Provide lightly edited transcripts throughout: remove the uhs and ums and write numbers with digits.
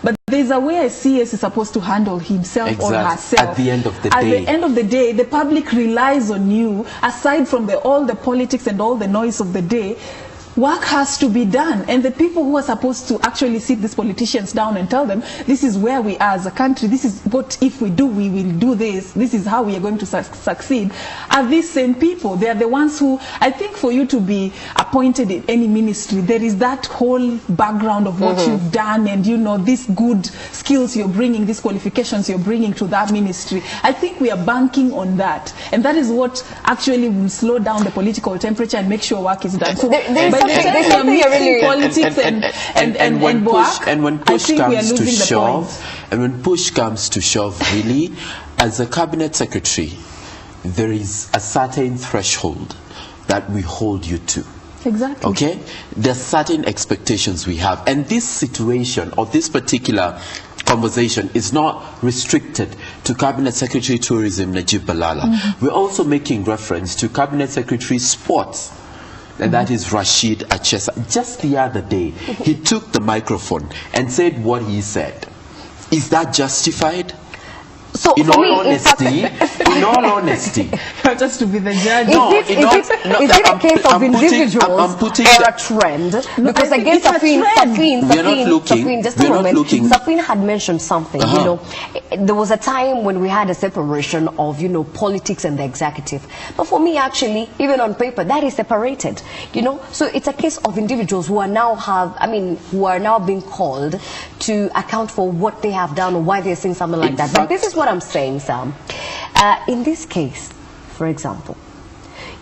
But there's a way a CS is supposed to handle himself or herself. At the end of the day. At the end of the day, the public relies on you. Aside from all the politics and all the noise of the day, work has to be done, and the people who are supposed to actually sit these politicians down and tell them, this is where we are as a country, this is what if we do, we will do this is how we are going to succeed, are these same people. They are the ones who, I think for you to be appointed in any ministry, there is that whole background of what you've done, and you know, these good skills you're bringing, these qualifications you're bringing to that ministry. I think we are banking on that, and that is what actually will slow down the political temperature and make sure work is done. So there's something really politics and when push comes to shove, and when push comes to shove, really, as a cabinet secretary, there is a certain threshold that we hold you to. Exactly. Okay? There's certain expectations we have, and this situation or this particular conversation is not restricted to Cabinet Secretary Tourism Najib Balala. We're also making reference to Cabinet Secretary Sports, and that is Rashid Achesa. Just the other day, he took the microphone and said what he said. Is that justified? So in all honesty, just to be the judge. Is it a case of individuals or a trend? Because again, Safin had mentioned something. You know, there was a time when we had a separation of, you know, politics and the executive. But for me, actually, even on paper, that is separated. You know, so it's a case of individuals who are now who are now being called to account for what they have done or why they're saying something like that. But this is what I'm saying, Sam. In this case, for example,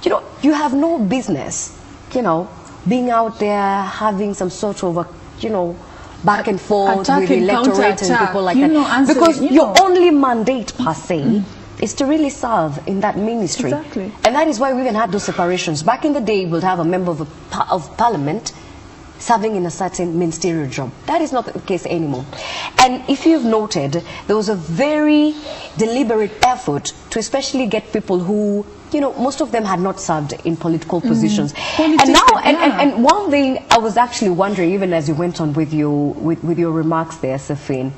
you know, you have no business, you know, being out there having some sort of a, you know, back and forth with the electorate and people like that. Because your only mandate per se is to really serve in that ministry. Exactly. And that is why we even had those separations. Back in the day, we'll have a member of parliament serving in a certain ministerial job. That is not the case anymore. And if you've noted, there was a very deliberate effort to especially get people who, you know, most of them had not served in political positions. And now, and one thing I was actually wondering, even as you went on with your remarks there, Safin,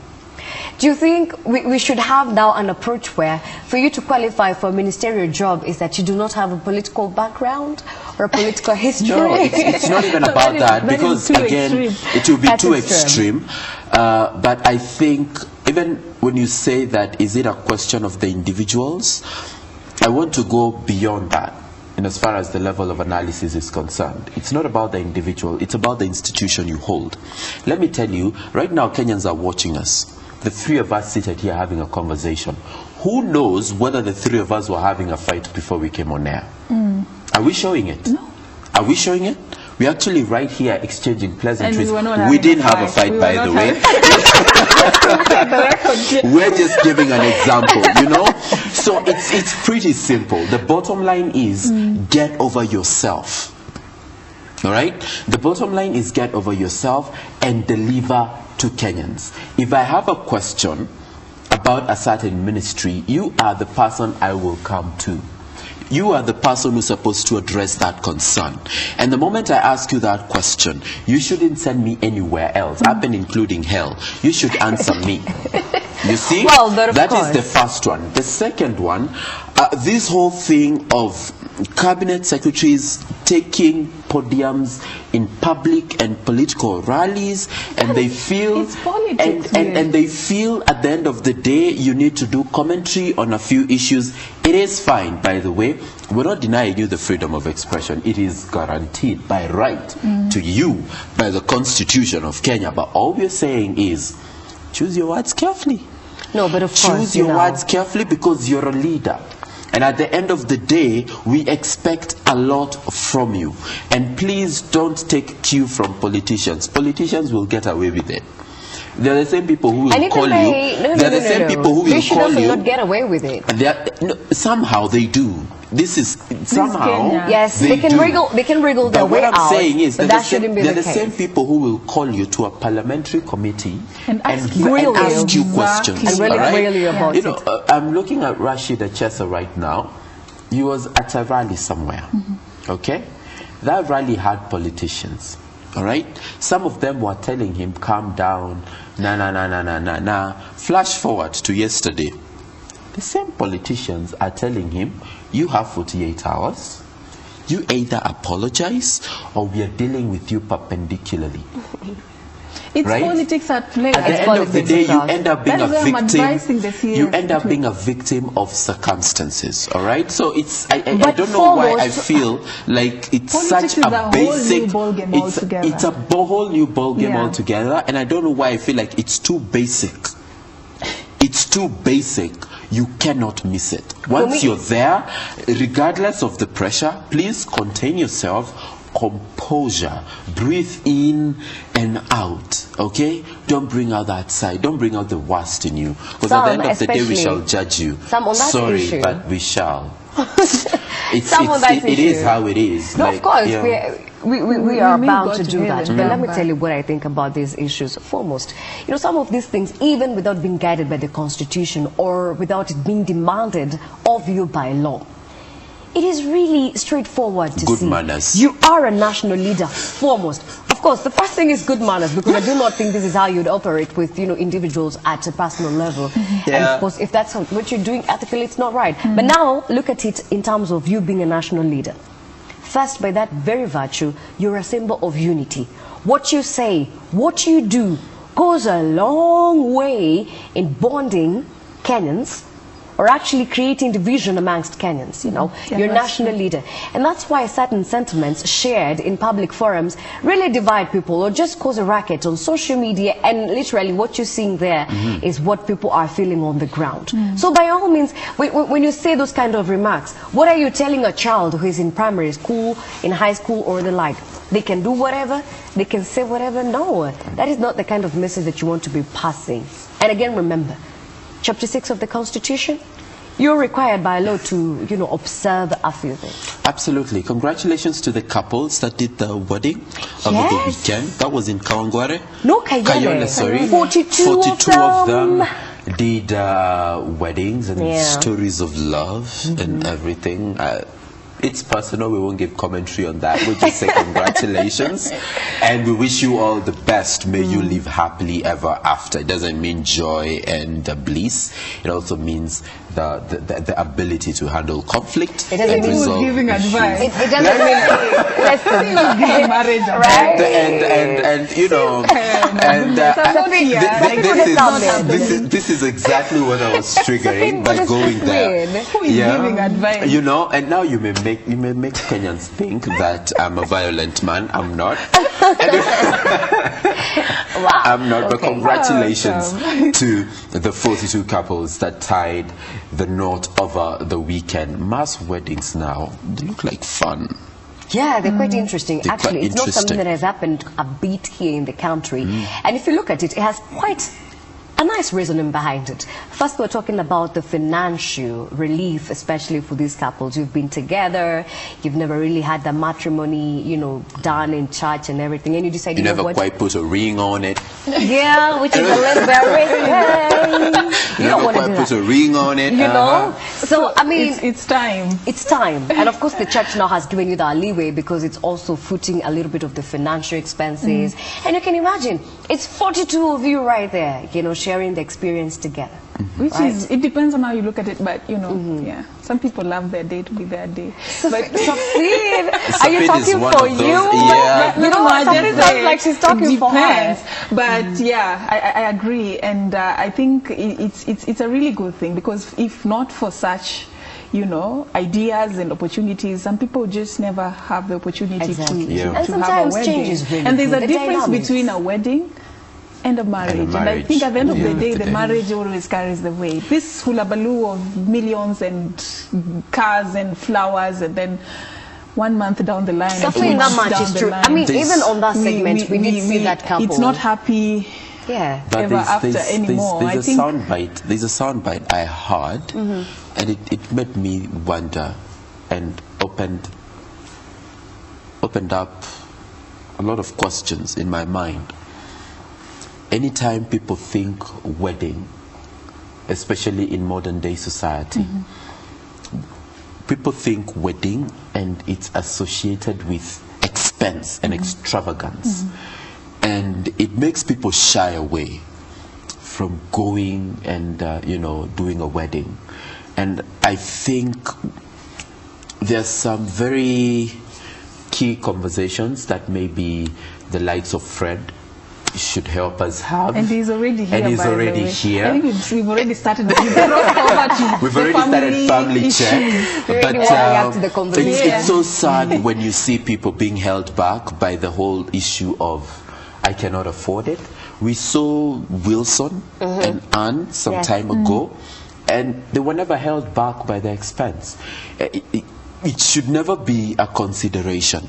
do you think we should have now an approach where for you to qualify for a ministerial job is that you do not have a political background or a political history? No, it's not even about that, because again, it will be too extreme. But I think even when you say that, is it a question of the individuals? I want to go beyond that. And as far as the level of analysis is concerned, it's not about the individual, it's about the institution you hold. Let me tell you, right now Kenyans are watching us. The three of us seated here having a conversation. Who knows whether the three of us were having a fight before we came on air? Are we showing it? No. Are we showing it? We're actually right here exchanging pleasantries. We didn't have a fight, by the way. We're just giving an example, you know? So it's pretty simple. The bottom line is get over yourself. All right? The bottom line is get over yourself and deliver to Kenyans. If I have a question about a certain ministry, you are the person I will come to. You are the person who's supposed to address that concern. And the moment I ask you that question, you shouldn't send me anywhere else, up and including hell. You should answer me. You see? Well, that is the first one. The second one, this whole thing of cabinet secretaries taking podiums in public and political rallies, and they feel it's politics, and they feel at the end of the day you need to do commentary on a few issues. It is fine, by the way. We're not denying you the freedom of expression. It is guaranteed by right to you by the Constitution of Kenya. But all we're saying is choose your words carefully. No, but of course, choose your words carefully, because you're a leader. And at the end of the day, we expect a lot from you. And please don't take cue from politicians. Politicians will get away with it. They're the same people who will call you. They're the same people who will call you. They should also not get away with it. Somehow they do. This is somehow. Yes, they can wriggle their way out. What I'm saying is that shouldn't be the case. They're the same people who will call you to a parliamentary committee and ask you questions. And really grill you about it. You know, I'm looking at Rashid Achesa right now. He was at a rally somewhere. Okay? That rally had politicians. All right? Some of them were telling him, calm down, nah. Flash forward to yesterday. The same politicians are telling him, you have 48 hours. You either apologize or we are dealing with you perpendicularly. It's right? Politics at play. At the end of the day, you end up being a victim. You end up being a victim of circumstances. All right. So it's I don't know why I feel like it's such a basic. It's a whole new ball game altogether, and I don't know why I feel like it's too basic. It's too basic. You cannot miss it. Once you're there, regardless of the pressure, please contain yourself. Composure, breathe in and out, okay? Don't bring out that side, don't bring out the worst in you, because at the end of the day we shall judge you. Sorry, issue. But we shall. It is how it is. No, like, of course, we are bound to do that. But let me tell you what I think about these issues. Foremost, you know, some of these things, even without being guided by the Constitution or without it being demanded of you by law, it is really straightforward to see. Good manners. You are a national leader, foremost. Of course, the first thing is good manners, because I do not think this is how you'd operate with, you know, individuals at a personal level. And of course, if that's what you're doing ethically, it's not right. But now, look at it in terms of you being a national leader. First, by that very virtue, you're a symbol of unity. What you say, what you do, goes a long way in bonding Kenyans, or actually creating division amongst Kenyans, you know. You're a national leader. And that's why certain sentiments shared in public forums really divide people or just cause a racket on social media, and literally what you're seeing there is what people are feeling on the ground. So by all means, when you say those kind of remarks, what are you telling a child who is in primary school, in high school, or the like? They can do whatever, they can say whatever? No, that is not the kind of message that you want to be passing. And again, remember, Chapter 6 of the Constitution, you're required by law to, you know, observe a few things. Absolutely. Congratulations to the couples that did the wedding over the weekend. That was in Kawangware. No, Kayole. Sorry. 42 of them did weddings and stories of love and everything. It's personal, we won't give commentary on that. We'll just say congratulations and we wish you all the best. May you live happily ever after. It doesn't mean joy and bliss. It also means the ability to handle conflict. It doesn't mean giving advice. It doesn't mean listen. Giving marriage right? And you know, this is exactly what I was triggering by going there. Who is giving advice? You know, and now you may make Kenyans think that I'm a violent man. I'm not. Wow. I'm not. But congratulations to the 42 couples that tied the knot over the weekend. Mass weddings now, they look like fun. Yeah, they're quite interesting. Actually, it's not something that has happened a bit here in the country. And if you look at it, it has quite a nice reasoning behind it. First, we're talking about the financial relief, especially for these couples. You've been together, you've never really had the matrimony, you know, done in church and everything, and you decide, you never quite put a ring on it. Yeah, which is a little bit risky. You never quite put a ring on it. You know? So, I mean, it's time. It's time. And of course, the church now has given you that leeway because it's also footing a little bit of the financial expenses. And you can imagine, it's 42 of you right there, you know, sharing the experience together. Which is, it depends on how you look at it, but you know, yeah. Some people love their day to be their day. But Safid, are you talking for you? Yeah. You know, Safid sounds like she's talking for her. But yeah, I agree, and I think it's a really good thing, because if not for such, you know, ideas and opportunities, some people just never have the opportunity to have a wedding. And there's a difference between a wedding and a marriage. And I think at the end of the day, the marriage always carries the weight. This hullabaloo of millions and cars and flowers, and then 1 month down the line, definitely not much is true. I mean, even on that segment, we did see that couple. It's not happy. Yeah. Ever after anymore. There's a soundbite I heard, and it made me wonder and opened up a lot of questions in my mind. Anytime people think wedding, especially in modern day society, people think wedding and it's associated with expense and extravagance. And it makes people shy away from going and, you know, doing a wedding. And I think there's some very key conversations that maybe the likes of Fred should help us have. And he's already here. And he's already here. I think we've already started. We've already started family check. But it's so sad when you see people being held back by the whole issue of I cannot afford it. We saw Wilson and Anne some time ago, and they were never held back by the expense. It should never be a consideration,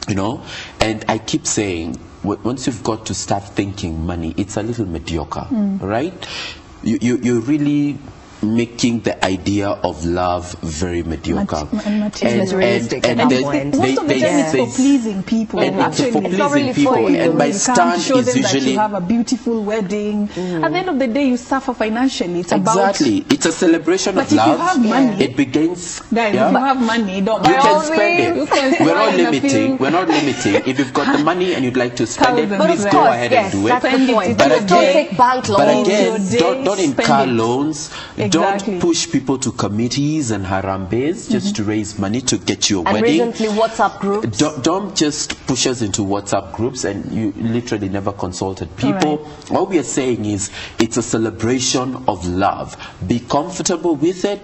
you know. And I keep saying, once you've got to start thinking money, it's a little mediocre, right? You're really making the idea of love very mediocre. And materialistic. And most of the time it's for pleasing people. And actually, for pleasing people. And my stand show them is usually that you have a beautiful wedding. At the end of the day, you suffer financially. It's exactly. It's a celebration of love. If you have money, it begins. Guys, if you have money, don't you can spend it. We're not limiting. We're not limiting. If you've got the money and you'd like to spend it, please go ahead and do it. But again, don't take bank loans. Don't incur loans. Don't push people to committees and harambes just to raise money to get you a wedding. Recently, WhatsApp groups. Don't just push us into WhatsApp groups and you literally never consulted people. What we are saying is it's a celebration of love. Be comfortable with it.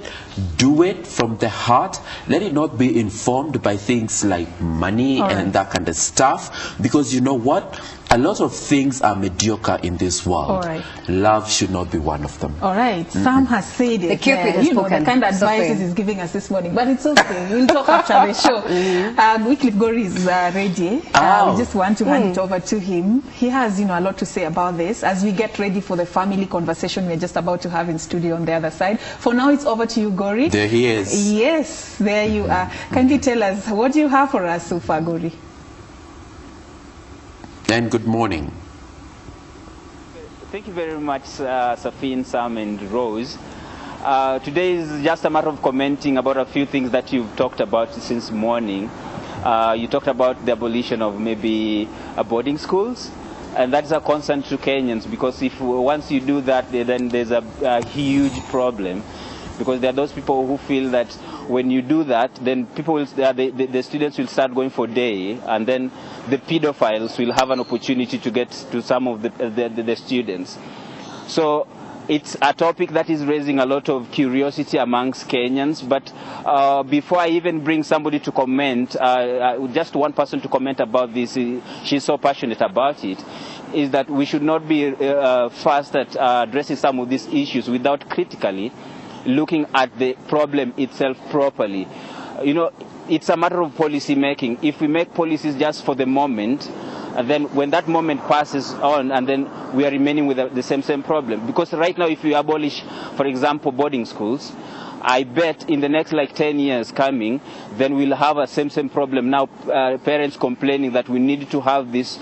Do it from the heart. Let it not be informed by things like money and that kind of stuff. Because you know what? A lot of things are mediocre in this world. Love should not be one of them. All right. Sam has said it. The Cupid has spoken. The kind of advice he's giving us this morning. But it's okay. We'll talk after the show. Wycliffe Gori is ready. We just want to hand it over to him. He has, a lot to say about this as we get ready for the family conversation we're just about to have in studio on the other side. For now, it's over to you, Gori. There he is. Yes, there you are. Can you tell us, what do you have for us so far, Gori? And good morning. Thank you very much, Safin, Sam, and Rose. Today is just a matter of commenting about a few things that you've talked about since morning. You talked about the abolition of maybe boarding schools, and that's a concern to Kenyans because if once you do that, then there's a huge problem. Because there are those people who feel that when you do that, then people will, the students will start going for day, and then the pedophiles will have an opportunity to get to some of the students. So it's a topic that is raising a lot of curiosity amongst Kenyans. But before I even bring somebody to comment, just one person to comment about this, she's so passionate about it, is that we should not be fast at addressing some of these issues without critically looking at the problem itself properly. It's a matter of policy making. If we make policies just for the moment, and then when that moment passes on, and then we are remaining with the same problem. Because right now, if we abolish, for example, boarding schools, I bet in the next 10 years coming, then we'll have a same problem. Now, parents complaining that we need to have these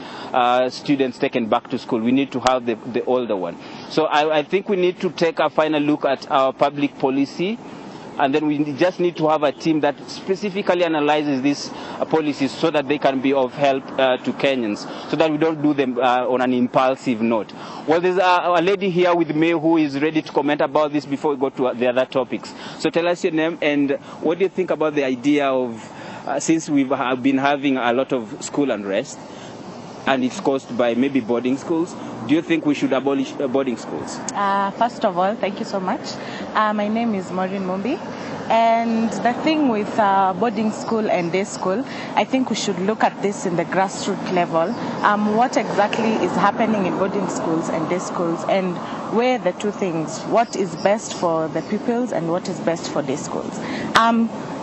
students taken back to school. We need to have the older one. So I think we need to take a final look at our public policy, and then we just need to have a team that specifically analyzes these policies so that they can be of help to Kenyans, so that we don't do them on an impulsive note. Well, there's a lady here with me who is ready to comment about this before we go to the other topics. So tell us your name and what do you think about the idea of, since we've been having a lot of school unrest, and it's caused by maybe boarding schools, do you think we should abolish boarding schools? First of all, thank you so much. My name is Maureen Mumbi. And the thing with boarding school and day school, I think we should look at this in the grassroots level. What exactly is happening in boarding schools and day schools, and where the two things, what is best for the pupils and what is best for day schools.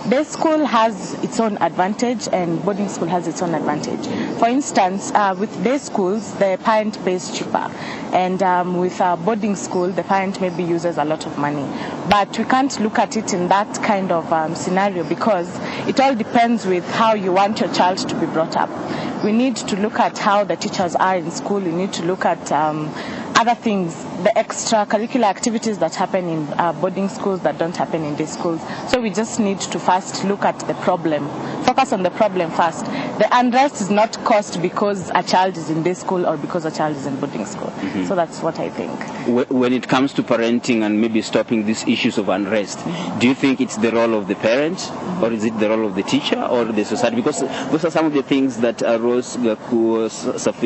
Day school has its own advantage and boarding school has its own advantage. For instance, with day schools, the parent pays cheaper. And with boarding school, the parent maybe uses a lot of money. But we can't look at it in that kind of scenario because it all depends with how you want your child to be brought up. We need to look at how the teachers are in school. We need to look at other things, the extracurricular activities that happen in boarding schools that don't happen in these schools. So we just need to first look at the problem, focus on the problem first. The unrest is not caused because a child is in this school or because a child is in boarding school. So that's what I think. When it comes to parenting and maybe stopping these issues of unrest, do you think it's the role of the parent, or is it the role of the teacher or the society? Because those are some of the things that Rose, Gaku, Safi